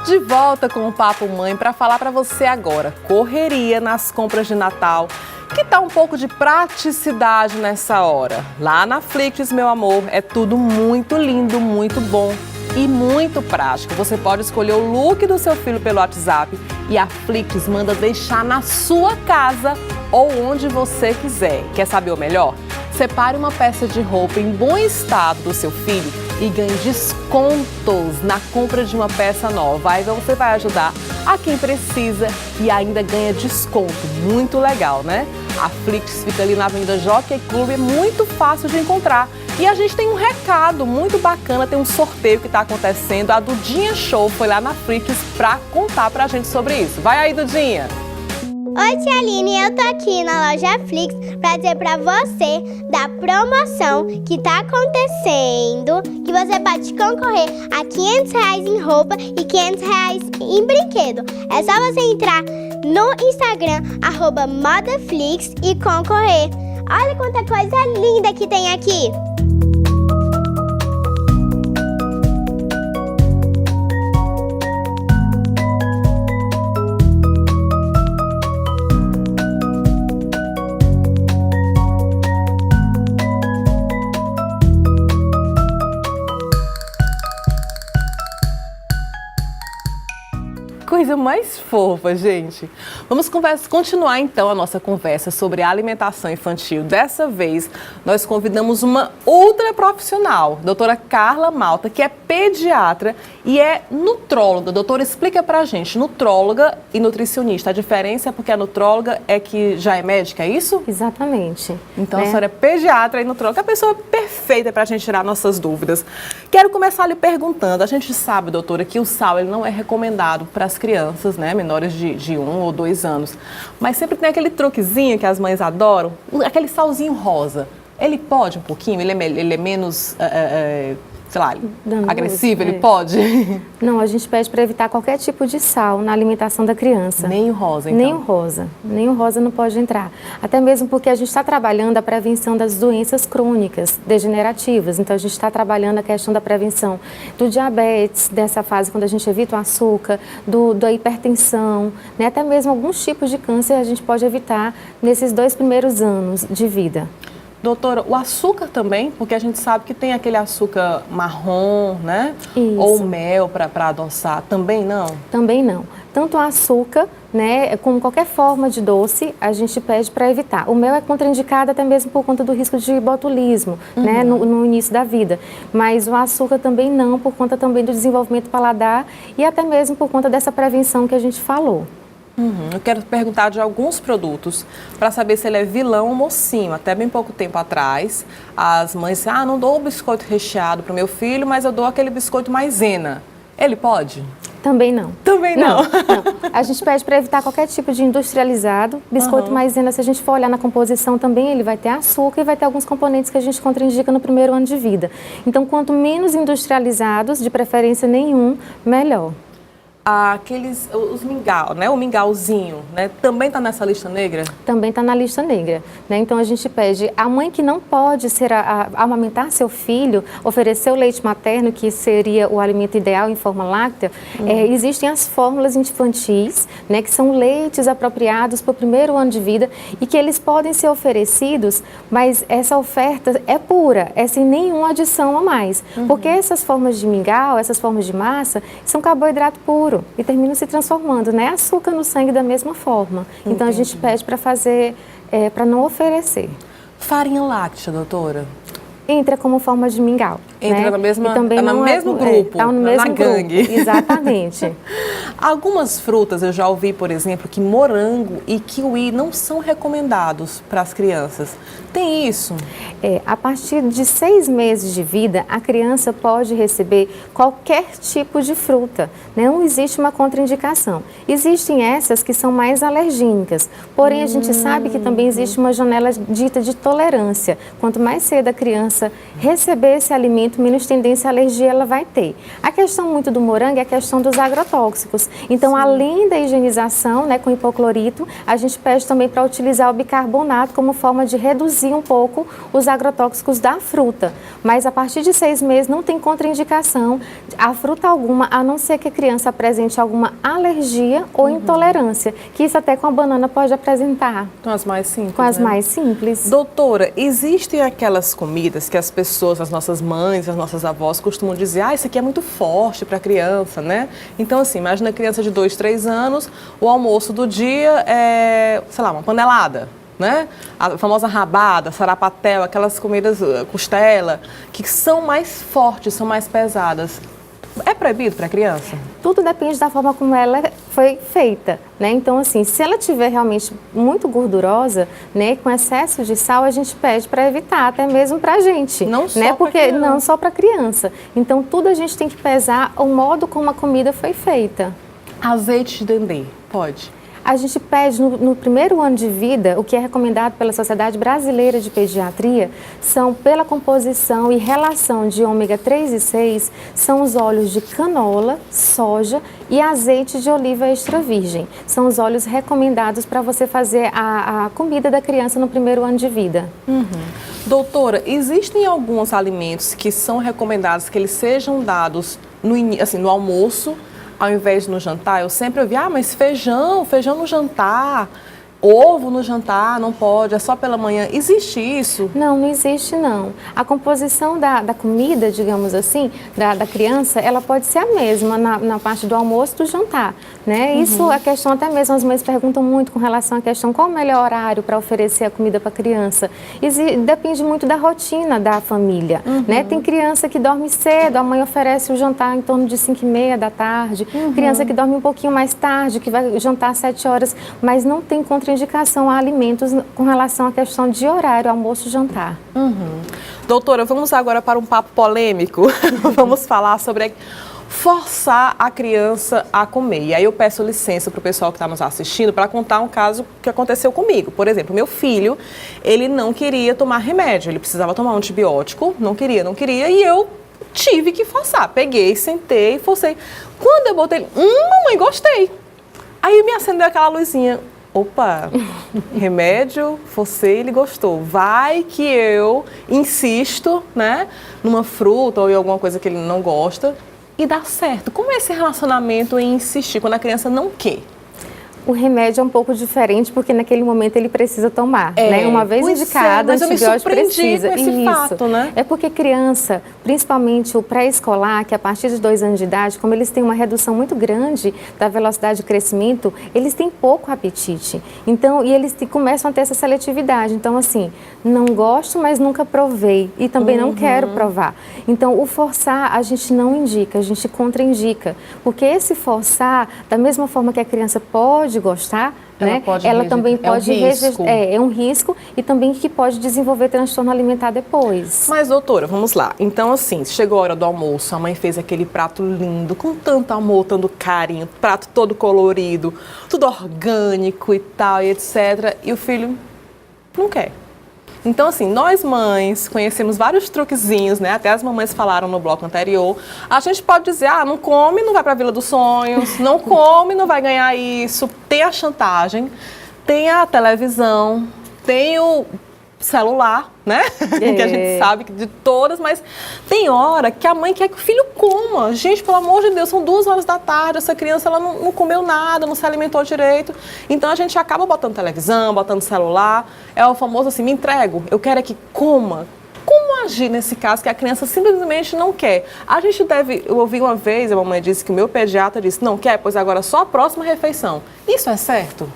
De volta com o Papo Mãe para falar para você agora, correria nas compras de Natal. Que tal um pouco de praticidade nessa hora? Lá na Flix, meu amor, é tudo muito lindo, muito bom e muito prático. Você pode escolher o look do seu filho pelo WhatsApp e a Flix manda deixar na sua casa ou onde você quiser. Quer saber o melhor? Separe uma peça de roupa em bom estado do seu filho e ganhe descontos na compra de uma peça nova. Aí você vai ajudar a quem precisa e ainda ganha desconto. Muito legal, né? A Flix fica ali na Avenida Jockey Club, é muito fácil de encontrar. E a gente tem um recado muito bacana, tem um sorteio que está acontecendo. A Dudinha Show foi lá na Flix para contar pra gente sobre isso. Vai aí, Dudinha! Oi, tia Aline, eu tô aqui na loja Flix para dizer para você da promoção que tá acontecendo, que você pode concorrer a R$500 em roupa e R$500 em brinquedo. É só você entrar no Instagram, @modaflix e concorrer. Olha quanta coisa linda que tem aqui! Coisa mais fofa, gente. Vamos continuar então a nossa conversa sobre alimentação infantil. Dessa vez, nós convidamos uma outra profissional, doutora Carla Malta, que é pediatra e é nutróloga. Doutora, explica pra gente, nutróloga e nutricionista. A diferença é porque a nutróloga é que já é médica, é isso? Exatamente. Então, a senhora é pediatra e nutróloga, é a pessoa perfeita para a gente tirar nossas dúvidas. Quero começar lhe perguntando, a gente sabe, doutora, que o sal ele não é recomendado para as crianças, né, menores de 1 ou 2 anos, mas sempre tem aquele truquezinho que as mães adoram, aquele salzinho rosa. Ele pode um pouquinho? Ele é menos, sei lá, danoso, agressivo? Ele pode? Não, a gente pede para evitar qualquer tipo de sal na alimentação da criança. Nem o rosa, então? Nem o rosa. Nem o rosa não pode entrar. Até mesmo porque a gente está trabalhando a prevenção das doenças crônicas, degenerativas. Então, a gente está trabalhando a questão da prevenção do diabetes, dessa fase quando a gente evita o açúcar, da hipertensão, né? Até mesmo alguns tipos de câncer a gente pode evitar nesses 2 primeiros anos de vida. Doutora, o açúcar também, porque a gente sabe que tem aquele açúcar marrom, né? Isso. Ou mel para adoçar, também não? Também não. Tanto o açúcar, né, como qualquer forma de doce, a gente pede para evitar. O mel é contraindicado até mesmo por conta do risco de botulismo, né, no início da vida. Mas o açúcar também não, por conta também do desenvolvimento paladar e até mesmo por conta dessa prevenção que a gente falou. Eu quero perguntar de alguns produtos para saber se ele é vilão ou mocinho. Até bem pouco tempo atrás, as mães disseram, não dou o biscoito recheado para o meu filho, mas eu dou aquele biscoito maisena. Ele pode? Também não. Também não? Não. A gente pede para evitar qualquer tipo de industrializado. Biscoito maisena, se a gente for olhar na composição também, ele vai ter açúcar e vai ter alguns componentes que a gente contraindica no primeiro ano de vida. Então, quanto menos industrializados, de preferência nenhum, melhor. Os mingau, né? O mingauzinho, né? Também está nessa lista negra? Também está na lista negra, né? Então a gente pede, a mãe que não pode amamentar seu filho, oferecer o leite materno, que seria o alimento ideal em forma láctea, existem as fórmulas infantis, né? Que são leites apropriados para o primeiro ano de vida e que eles podem ser oferecidos, mas essa oferta é pura, é sem nenhuma adição a mais. Porque essas formas de mingau, essas formas de massa, são carboidrato puro. E terminam se transformando, né? Açúcar no sangue da mesma forma. Então, a gente pede para fazer, para não oferecer. Farinha láctea, doutora? Entra como forma de mingau. Entra, né? No mesmo grupo, tá no mesmo na gangue. Grupo. Exatamente. Algumas frutas, eu já ouvi, por exemplo, que morango e kiwi não são recomendados para as crianças. Tem isso? A partir de 6 meses de vida, a criança pode receber qualquer tipo de fruta. Não existe uma contraindicação. Existem essas que são mais alergênicas. Porém, a gente sabe que também existe uma janela dita de tolerância. Quanto mais cedo a criança criança receber esse alimento, menos tendência à alergia ela vai ter. A questão muito do morango é a questão dos agrotóxicos. Então, além da higienização, né, com hipoclorito, a gente pede também para utilizar o bicarbonato como forma de reduzir um pouco os agrotóxicos da fruta. Mas a partir de 6 meses não tem contraindicação a fruta alguma, a não ser que a criança apresente alguma alergia ou intolerância, que isso até com a banana pode apresentar. Com as mais simples, Com as né? mais simples. Doutora, existem aquelas comidas que as pessoas, as nossas mães, as nossas avós costumam dizer, isso aqui é muito forte para a criança, né? Então, assim, imagina a criança de 2, 3 anos, o almoço do dia é, sei lá, uma panelada, né? A famosa rabada, sarapatel, aquelas comidas, costela, que são mais fortes, são mais pesadas. É proibido para a criança? Tudo depende da forma como ela foi feita, né? Então, assim, se ela tiver realmente muito gordurosa, né, com excesso de sal, a gente pede para evitar, até mesmo para a gente. Não só né? para criança. Não só para criança. Então, tudo a gente tem que pesar o modo como a comida foi feita. Azeite de dendê, pode? A gente pede no primeiro ano de vida, o que é recomendado pela Sociedade Brasileira de Pediatria, são pela composição e relação de ômega 3 e 6, são os óleos de canola, soja e azeite de oliva extra virgem. São os óleos recomendados para você fazer a comida da criança no primeiro ano de vida. Doutora, existem alguns alimentos que são recomendados que eles sejam dados no almoço, ao invés de no jantar? Eu sempre ouvi, mas feijão no jantar, ovo no jantar, não pode, é só pela manhã. Existe isso? Não, não existe não. A composição da comida, digamos assim, da criança, ela pode ser a mesma na parte do almoço e do jantar, né? Isso, a questão até mesmo, as mães perguntam muito com relação à questão qual o melhor horário para oferecer a comida para a criança. Depende muito da rotina da família, né? Tem criança que dorme cedo, a mãe oferece o jantar em torno de 5h30 da tarde, criança que dorme um pouquinho mais tarde, que vai jantar às 7 horas, mas não tem contraindicação a alimentos com relação à questão de horário, almoço e jantar. Doutora, vamos agora para um papo polêmico. Vamos falar sobre forçar a criança a comer. E aí eu peço licença para o pessoal que está nos assistindo para contar um caso que aconteceu comigo. Por exemplo, meu filho, ele não queria tomar remédio, ele precisava tomar um antibiótico, não queria, e eu tive que forçar. Peguei, sentei, forcei. Quando eu botei, mamãe, gostei. Aí me acendeu aquela luzinha. Opa, remédio, forcei, ele gostou. Vai que eu insisto, né, numa fruta ou em alguma coisa que ele não gosta e dá certo. Como é esse relacionamento em insistir quando a criança não quer? O remédio é um pouco diferente porque naquele momento ele precisa tomar, né? Uma vez indicado, mas antibiótico eu me precisa. com esse fato, né? É porque criança, principalmente o pré-escolar, que a partir de 2 anos de idade, como eles têm uma redução muito grande da velocidade de crescimento, eles têm pouco apetite. Então, e eles começam a ter essa seletividade. Então, assim, não gosto, mas nunca provei e também não quero provar. Então, o forçar a gente não indica, a gente contraindica, porque esse forçar, da mesma forma que a criança pode gostar, ela também pode é um risco e também que pode desenvolver transtorno alimentar depois. Mas, doutora, vamos lá. Então, assim, chegou a hora do almoço, a mãe fez aquele prato lindo, com tanto amor, tanto carinho, prato todo colorido, tudo orgânico e tal, e etc. E o filho não quer. Então, assim, nós mães conhecemos vários truquezinhos, né? Até as mamães falaram no bloco anterior. A gente pode dizer, não come, não vai para a Vila dos Sonhos, não come, não vai ganhar isso. Tem a chantagem, tem a televisão, tem o celular, né? Que a gente sabe de todas, mas tem hora que a mãe quer que o filho coma. Gente, pelo amor de Deus, são 2 horas da tarde, essa criança ela não comeu nada, não se alimentou direito. Então a gente acaba botando televisão, botando celular. É o famoso assim, me entrego, eu quero é que coma. Como agir nesse caso que a criança simplesmente não quer? A gente deve, eu ouvi uma vez, a mamãe disse que o meu pediatra disse, não quer, pois agora só a próxima refeição. Isso é certo?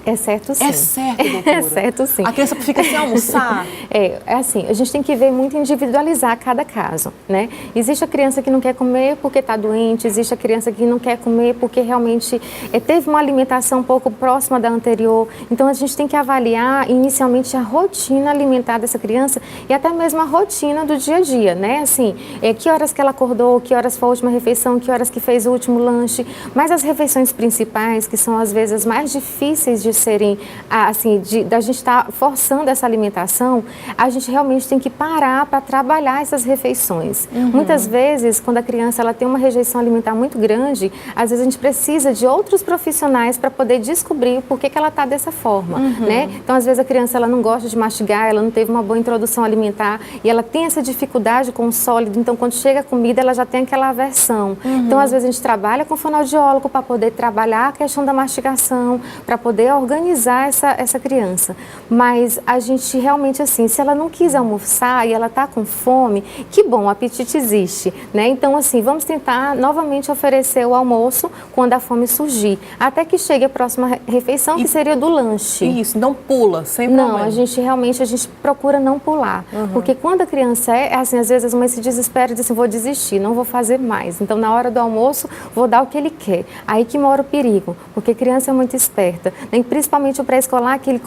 É certo sim. É certo, doutora? É certo sim. A criança fica sem almoçar? É assim, a gente tem que ver muito individualizar cada caso, né? Existe a criança que não quer comer porque está doente, existe a criança que não quer comer porque realmente teve uma alimentação um pouco próxima da anterior. Então, a gente tem que avaliar inicialmente a rotina alimentar dessa criança e até mesmo a rotina do dia a dia, né? Assim, que horas que ela acordou, que horas foi a última refeição, que horas que fez o último lanche. Mas as refeições principais, que são às vezes as mais difíceis de serem, assim, da gente estar forçando essa alimentação, a gente realmente tem que parar para trabalhar essas refeições. Muitas vezes, quando a criança ela tem uma rejeição alimentar muito grande, às vezes a gente precisa de outros profissionais para poder descobrir por que ela está dessa forma, né? Então, às vezes a criança ela não gosta de mastigar, ela não teve uma boa introdução alimentar e ela tem essa dificuldade com o sólido, então quando chega a comida ela já tem aquela aversão. Então, às vezes a gente trabalha com o fonoaudiólogo para poder trabalhar a questão da mastigação, para poder organizar essa criança. Mas a gente realmente, assim, se ela não quis almoçar e ela está com fome, que bom, o apetite existe, né? Então, assim, vamos tentar novamente oferecer o almoço quando a fome surgir, até que chegue a próxima refeição, que seria do lanche. Isso, não pula, sem Não, problema. a gente procura não pular, porque quando a criança assim, às vezes as mães se desesperam e dizem assim, vou desistir, não vou fazer mais. Então, na hora do almoço, vou dar o que ele quer. Aí que mora o perigo, porque criança é muito esperta, né? E principalmente o pré-escolar, que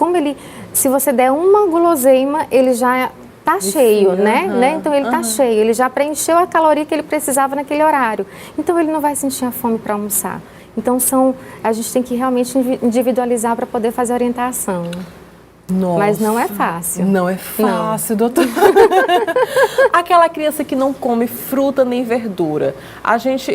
se você der uma guloseima, ele já tá cheio, né? Então ele tá cheio, ele já preencheu a caloria que ele precisava naquele horário. Então ele não vai sentir a fome para almoçar. Então a gente tem que realmente individualizar para poder fazer a orientação. Nossa. Mas não é fácil. Não é fácil, doutora. Aquela criança que não come fruta nem verdura.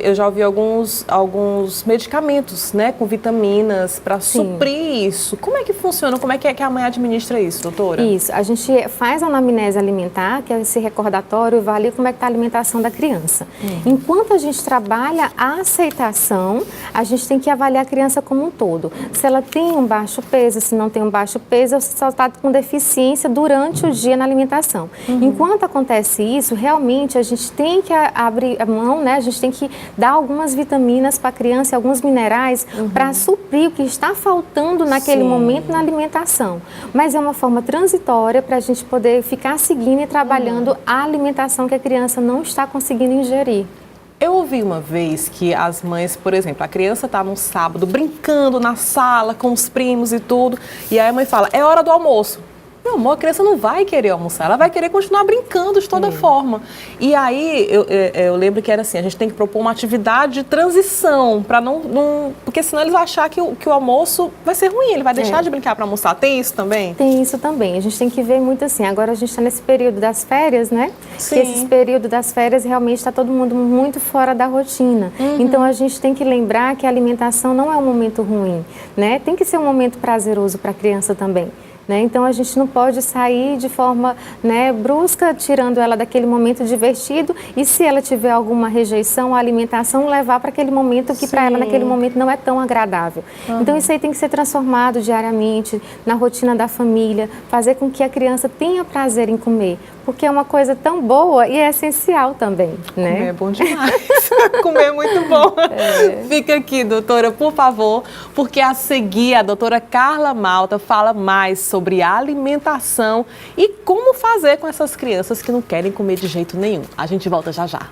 Eu já ouvi alguns medicamentos, né, com vitaminas para suprir isso. Como é que funciona? Como é que a mãe administra isso, doutora? Isso, a gente faz a anamnese alimentar, que é esse recordatório, avalia como é que está a alimentação da criança. Enquanto a gente trabalha a aceitação, a gente tem que avaliar a criança como um todo. Se ela tem um baixo peso, se não tem um baixo peso, só está com deficiência durante o dia na alimentação. Enquanto acontece isso, realmente a gente tem que abrir a mão, né? A gente tem que dar algumas vitaminas para a criança, alguns minerais para suprir o que está faltando naquele momento na alimentação. Mas é uma forma transitória para a gente poder ficar seguindo e trabalhando a alimentação que a criança não está conseguindo ingerir. Eu ouvi uma vez que as mães, por exemplo, a criança está num sábado brincando na sala com os primos e tudo, e aí a mãe fala, é hora do almoço. Meu amor, a criança não vai querer almoçar, ela vai querer continuar brincando de toda forma. E aí, eu lembro que era assim, a gente tem que propor uma atividade de transição, para porque senão eles vão achar que o almoço vai ser ruim, ele vai deixar de brincar para almoçar. Tem isso também? Tem isso também, a gente tem que ver muito assim, agora a gente está nesse período das férias, né? Sim. E esse período das férias realmente está todo mundo muito fora da rotina. Então a gente tem que lembrar que a alimentação não é um momento ruim, né? Tem que ser um momento prazeroso para a criança também. Né? Então, a gente não pode sair de forma, né, brusca, tirando ela daquele momento divertido e se ela tiver alguma rejeição, a alimentação levar para aquele momento que para ela naquele momento não é tão agradável. Então, isso aí tem que ser transformado diariamente na rotina da família, fazer com que a criança tenha prazer em comer, porque é uma coisa tão boa e é essencial também, né? Comer é bom demais. Comer é muito bom. Fica aqui, doutora, por favor, porque a seguir a doutora Carla Malta fala mais sobre alimentação e como fazer com essas crianças que não querem comer de jeito nenhum. A gente volta já já.